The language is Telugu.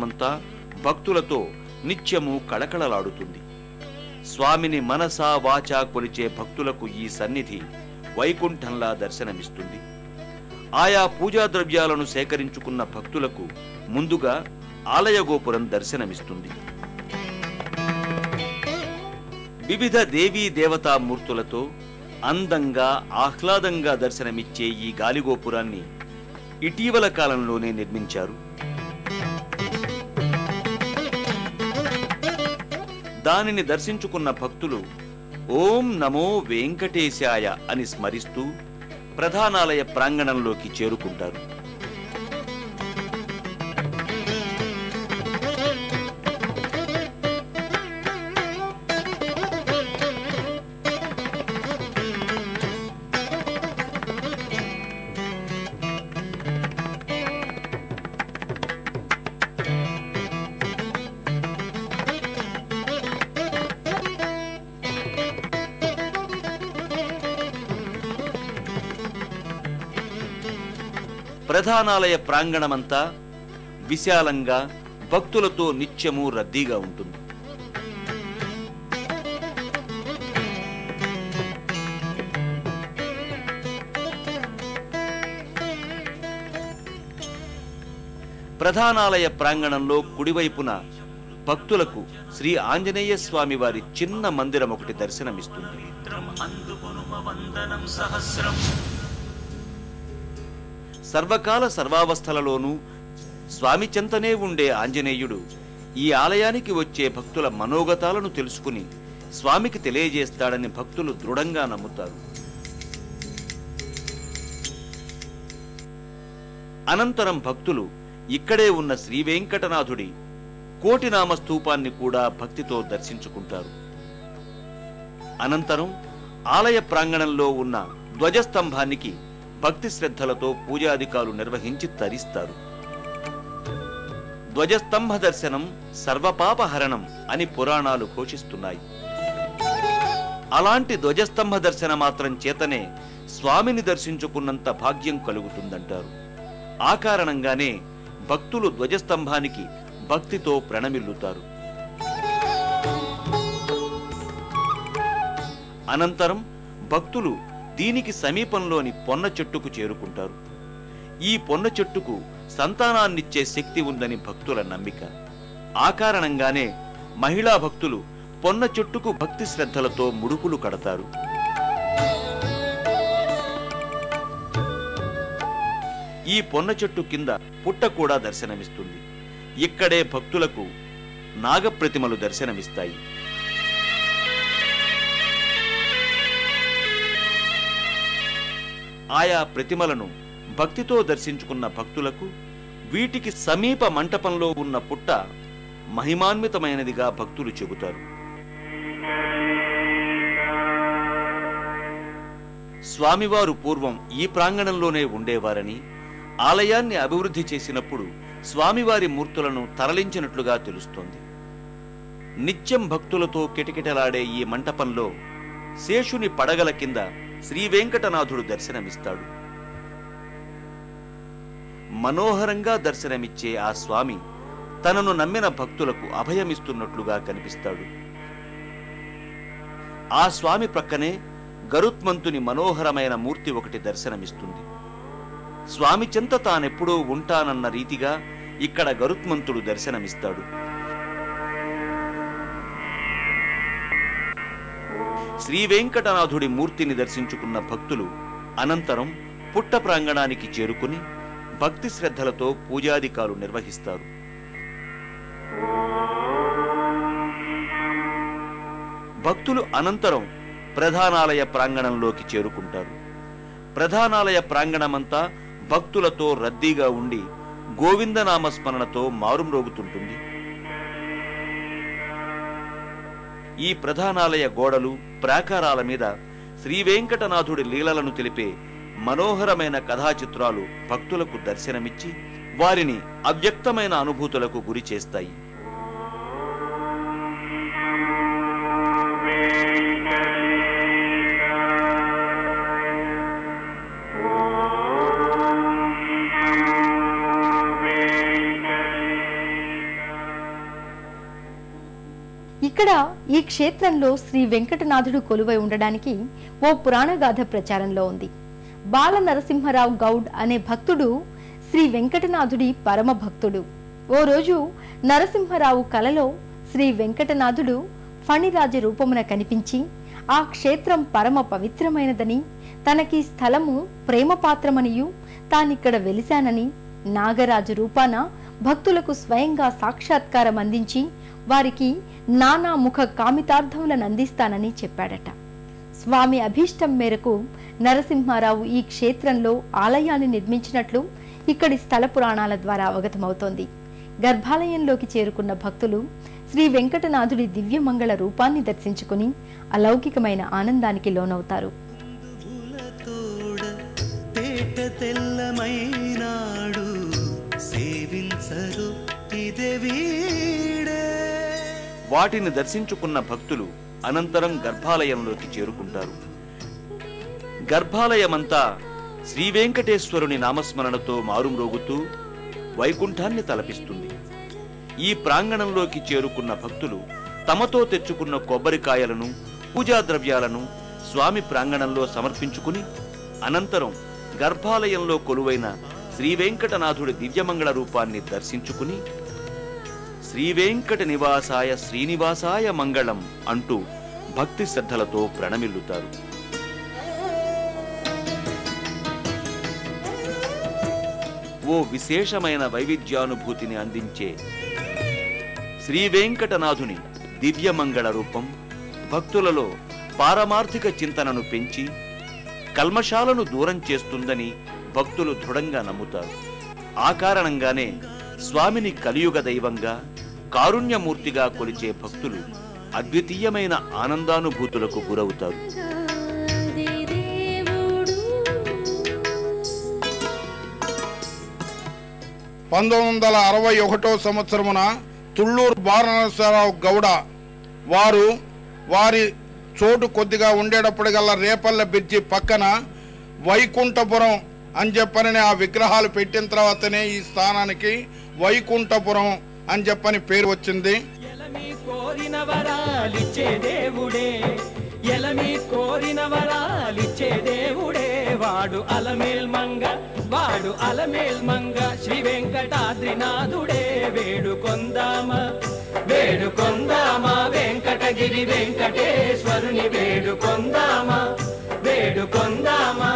మంతా భక్తులతో నిత్యము కళకళలాడుతుంది. స్వామిని మనసా వాచా కొలిచే భక్తులకు ఈ సన్నిధి వైకుంఠంలా దర్శనమిస్తుంది. ఆయా పూజా ద్రవ్యాలను సేకరించుకున్న భక్తులకు ముందుగా ఆలయ గోపురం దర్శనమిస్తుంది. వివిధ దేవీ దేవతా మూర్తులతో అందంగా ఆహ్లాదంగా దర్శనమిచ్చే ఈ గాలిగోపురాన్ని ఇటీవల కాలంలోనే నిర్మించారు. దానిని దర్శించుకున్న భక్తులు ఓం నమో వెంకటేశాయ అని స్మరిస్తూ ప్రధానాలయ ప్రాంగణంలోకి చేరుకుంటారు. ప్రధానాలయ ప్రాంగణమంతా విశాలంగా భక్తులతో నిత్యము రద్దీగా ఉంటుంది. ప్రధానాలయ ప్రాంగణంలో కుడివైపున భక్తులకు శ్రీ ఆంజనేయ స్వామి వారి చిన్న మందిరం ఒకటి దర్శనమిస్తుంది. సర్వకాల సర్వావస్థలలోనూ స్వామి చెంతనే ఉండే ఆంజనేయుడు ఈ ఆలయానికి వచ్చే భక్తుల మనోగతాలను తెలుసుకుని స్వామికి తెలియజేస్తాడని భక్తులు దృఢంగా నమ్ముతారు. అనంతరం భక్తులు ఇక్కడే ఉన్న శ్రీ వెంకటనాథుడి కోటినామ స్తూపాన్ని కూడా భక్తితో దర్శించుకుంటారు. అనంతరం ఆలయ ప్రాంగణంలో ఉన్న ధ్వజస్తంభానికి భక్తి శ్రద్ధలతో పూజాధికారులు నిర్వహించి తరిస్తారు. ధ్వజస్తంభ దర్శనం సర్వపాపహరణం అని పురాణాలు ఘోషిస్తున్నాయి. అలాంటి ధ్వజస్తంభ దర్శన మాత్రం చేతనే స్వామిని దర్శించుకున్నంత భాగ్యం కలుగుతుందంటారు. ఆ కారణంగానే భక్తులు ధ్వజస్తంభానికి భక్తితో ప్రణమిల్లుతారు. అనంతరం భక్తులు దీనికి సమీపంలోని పొన్న చెట్టుకు చేరుకుంటారు. ఈ పొన్న చెట్టుకు సంతానాన్నిచ్చే శక్తి ఉందని భక్తుల నమ్మిక. ఆ కారణంగానే మహిళా భక్తులు పొన్న చెట్టుకు భక్తి శ్రద్ధలతో ముడుపులు కడతారు. ఈ పొన్న చెట్టు కింద పుట్ట కూడా దర్శనమిస్తుంది. ఇక్కడే భక్తులకు నాగప్రతిమలు దర్శనమిస్తాయి. ఆయా ప్రతిమలను భక్తితో దర్శించుకున్న భక్తులకు వీటికి సమీప మంటపంలో ఉన్న పుట్ట మహిమాన్వితమైనదిగా భక్తులు చెబుతారు. స్వామివారు పూర్వం ఈ ప్రాంగణంలోనే ఉండేవారని, ఆలయాన్ని అభివృద్ధి చేసినప్పుడు స్వామివారి మూర్తులను తరలించినట్లుగా తెలుస్తోంది. నిత్యం భక్తులతో కిటకిటలాడే ఈ మంటపంలో శేషుని పడగల కింద శ్రీ వెంకటనాథుడు దర్శనమిస్తాడు. మనోహరంగా దర్శనమిచ్చే ఆ స్వామి తనను నమ్మిన భక్తులకు అభయమిస్తున్నట్లుగా కనిపిస్తాడు. ఆ స్వామి ప్రక్కనే గరుత్మంతుని మనోహరమైన మూర్తి ఒకటి దర్శనమిస్తుంది. స్వామి చెంత తానెప్పుడూ ఉంటానన్న రీతిగా ఇక్కడ గరుత్మంతుడు దర్శనమిస్తాడు. శ్రీ వెంకటనాథుడి మూర్తిని దర్శించుకున్న భక్తులు అనంతరం పుట్ట ప్రాంగణానికి చేరుకుని భక్తి శ్రద్ధలతో పూజాధికారులు నిర్వహిస్తారు. భక్తులు అనంతరం ప్రధానాలయ ప్రాంగణంలోకి చేరుకుంటారు. ప్రధానాలయ ప్రాంగణమంతా భక్తులతో రద్దీగా ఉండి గోవిందనామస్మరణతో మారుమ్రోగుతుంటుంది. ఈ ప్రధానాలయ గోడలు ప్రాకారాల మీద శ్రీ వెంకటనాథుడి లీలలను తెలిపే మనోహరమైన కథాచిత్రాలు భక్తులకు దర్శనమిచ్చి వారిని అవ్యక్తమైన అనుభూతులకు గురి చేస్తాయి. ఇక్కడ ఈ క్షేత్రంలో శ్రీ వెంకటనాథుడు కొలువై ఉండడానికి ఓ పురాణగాథ ప్రచారంలో ఉంది. బాల నరసింహరావు గౌడ్ అనే భక్తుడు శ్రీ వెంకటనాథుడి పరమ భక్తుడు. ఓ రోజు నరసింహరావు కలలో శ్రీ వెంకటనాథుడు ఫణిరాజ రూపమున కనిపించి ఆ క్షేత్రం పరమ పవిత్రమైనదని, తనకి స్థలము ప్రేమపాత్రమనియు, తానిక్కడ వెలిశానని, నాగరాజు రూపాన భక్తులకు స్వయంగా సాక్షాత్కారం అందించి వారికి నానా ముఖ కామితార్థములను అందిస్తానని చెప్పాడట. స్వామి అభీష్టం మేరకు నరసింహారావు ఈ క్షేత్రంలో ఆలయాన్ని నిర్మించినట్లు ఇక్కడి స్థల పురాణాల ద్వారా అవగతమవుతోంది. గర్భాలయంలోకి చేరుకున్న భక్తులు శ్రీ వెంకటనాథుడి దివ్యమంగళ రూపాన్ని దర్శించుకుని అలౌకికమైన ఆనందానికి లోనవుతారు. వాటిని దర్శించుకున్న భక్తులు అనంతరం గర్భాలయంలోకి చేరుకుంటారు. గర్భాలయమంతా శ్రీ వెంకటేశ్వరుని నామస్మరణతో మారుమ్రోగుతూ వైకుంఠాన్ని తలపిస్తుంది. ఈ ప్రాంగణంలోకి చేరుకున్న భక్తులు తమతో తెచ్చుకున్న కొబ్బరికాయలను, పూజా ద్రవ్యాలను స్వామి ప్రాంగణంలో సమర్పించుకుని అనంతరం గర్భాలయంలో కొలువైన శ్రీ వెంకటనాథుడి దివ్యమంగళ రూపాన్ని దర్శించుకుని శ్రీ వెంకట నివాసాయ శ్రీనివాసాయ మంగళం అంటూ భక్తి శ్రద్ధలతో ప్రణమిల్లుతారు. ఓ విశేషమైన వైవిధ్యానుభూతిని అందించే శ్రీ వెంకటనాథుని దివ్యమంగళ రూపం భక్తులలో పారమార్థిక చింతనను పెంచి కల్మషాలను దూరం చేస్తుందని భక్తులు దృఢంగా నమ్ముతారు. ఆ కారణంగానే స్వామిని కలియుగ దైవంగా, కారుణ్యమూర్తిగా కొలిచే భక్తులు అద్వితీయమైన ఆనందానుభూతులకు గురవుతారు. 1961 సంవత్సరమున తుళ్ళూరు బాలనరసింహరావు గౌడ వారి చోటు కొద్దిగా ఉండేటప్పటికల్లా రేపల్ల బ్రిడ్జి పక్కన వైకుంఠపురం అని చెప్పని ఆ విగ్రహాలు పెట్టిన తర్వాతనే ఈ స్థానానికి వైకుంఠపురం అని చెప్పని పేరు వచ్చింది. ఎలమి కోరిన వరాలిచ్చే దేవుడే, ఎలమి కోరిన వరాలిచ్చే దేవుడే, వాడు అలమేల్ మంగ, వాడు అలమేల్ మంగ, శ్రీ వెంకటాద్రినాథుడే. వేడుకొందామా వేడుకొందామా వెంకటగిరి వెంకటేశ్వరుని వేడుకొందామా వేడుకొందామా